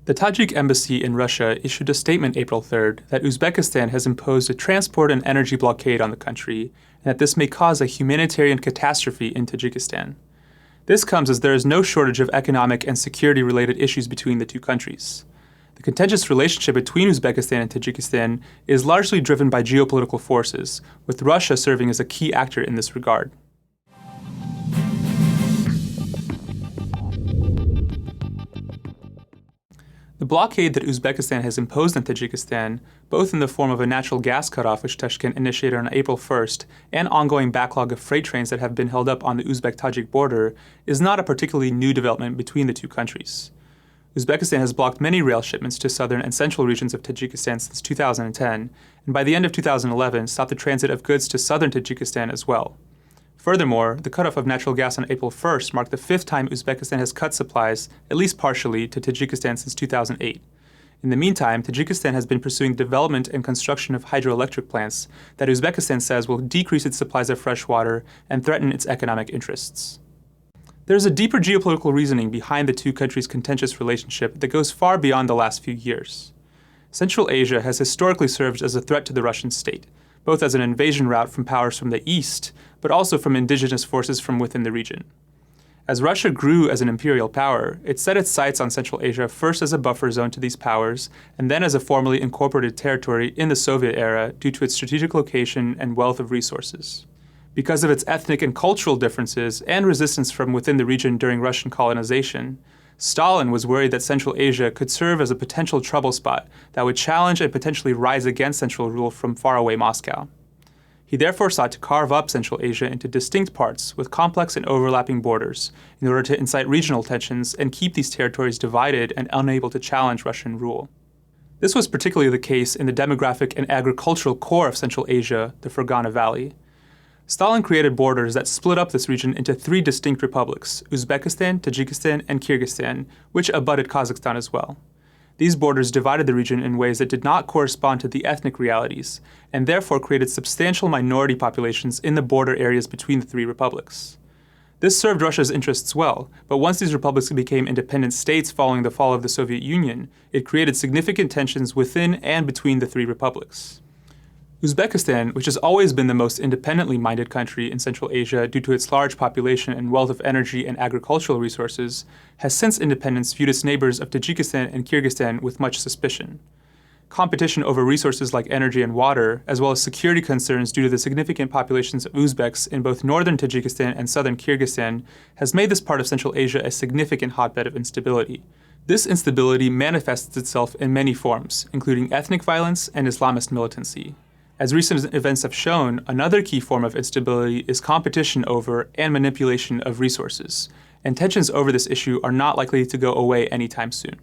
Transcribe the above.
The Tajik embassy in Russia issued a statement April 3rd that Uzbekistan has imposed a transport and energy blockade on the country, and that this may cause a humanitarian catastrophe in Tajikistan. This comes as there is no shortage of economic and security-related issues between the two countries. The contentious relationship between Uzbekistan and Tajikistan is largely driven by geopolitical forces, with Russia serving as a key actor in this regard. The blockade that Uzbekistan has imposed on Tajikistan, both in the form of a natural gas cutoff which Tashkent initiated on April 1st, and ongoing backlog of freight trains that have been held up on the Uzbek-Tajik border, is not a particularly new development between the two countries. Uzbekistan has blocked many rail shipments to southern and central regions of Tajikistan since 2010, and by the end of 2011 stopped the transit of goods to southern Tajikistan as well. Furthermore, the cutoff of natural gas on April 1st marked the fifth time Uzbekistan has cut supplies, at least partially, to Tajikistan since 2008. In the meantime, Tajikistan has been pursuing development and construction of hydroelectric plants that Uzbekistan says will decrease its supplies of fresh water and threaten its economic interests. There is a deeper geopolitical reasoning behind the two countries' contentious relationship that goes far beyond the last few years. Central Asia has historically served as a threat to the Russian state, both as an invasion route from powers from the east, but also from indigenous forces from within the region. As Russia grew as an imperial power, it set its sights on Central Asia first as a buffer zone to these powers, and then as a formally incorporated territory in the Soviet era due to its strategic location and wealth of resources. Because of its ethnic and cultural differences and resistance from within the region during Russian colonization, Stalin was worried that Central Asia could serve as a potential trouble spot that would challenge and potentially rise against central rule from faraway Moscow. He therefore sought to carve up Central Asia into distinct parts with complex and overlapping borders in order to incite regional tensions and keep these territories divided and unable to challenge Russian rule. This was particularly the case in the demographic and agricultural core of Central Asia, the Fergana Valley. Stalin created borders that split up this region into three distinct republics, Uzbekistan, Tajikistan, and Kyrgyzstan, which abutted Kazakhstan as well. These borders divided the region in ways that did not correspond to the ethnic realities, and therefore created substantial minority populations in the border areas between the three republics. This served Russia's interests well, but once these republics became independent states following the fall of the Soviet Union, it created significant tensions within and between the three republics. Uzbekistan, which has always been the most independently minded country in Central Asia due to its large population and wealth of energy and agricultural resources, has since independence viewed its neighbors of Tajikistan and Kyrgyzstan with much suspicion. Competition over resources like energy and water, as well as security concerns due to the significant populations of Uzbeks in both northern Tajikistan and southern Kyrgyzstan, has made this part of Central Asia a significant hotbed of instability. This instability manifests itself in many forms, including ethnic violence and Islamist militancy. As recent events have shown, another key form of instability is competition over and manipulation of resources, and tensions over this issue are not likely to go away anytime soon.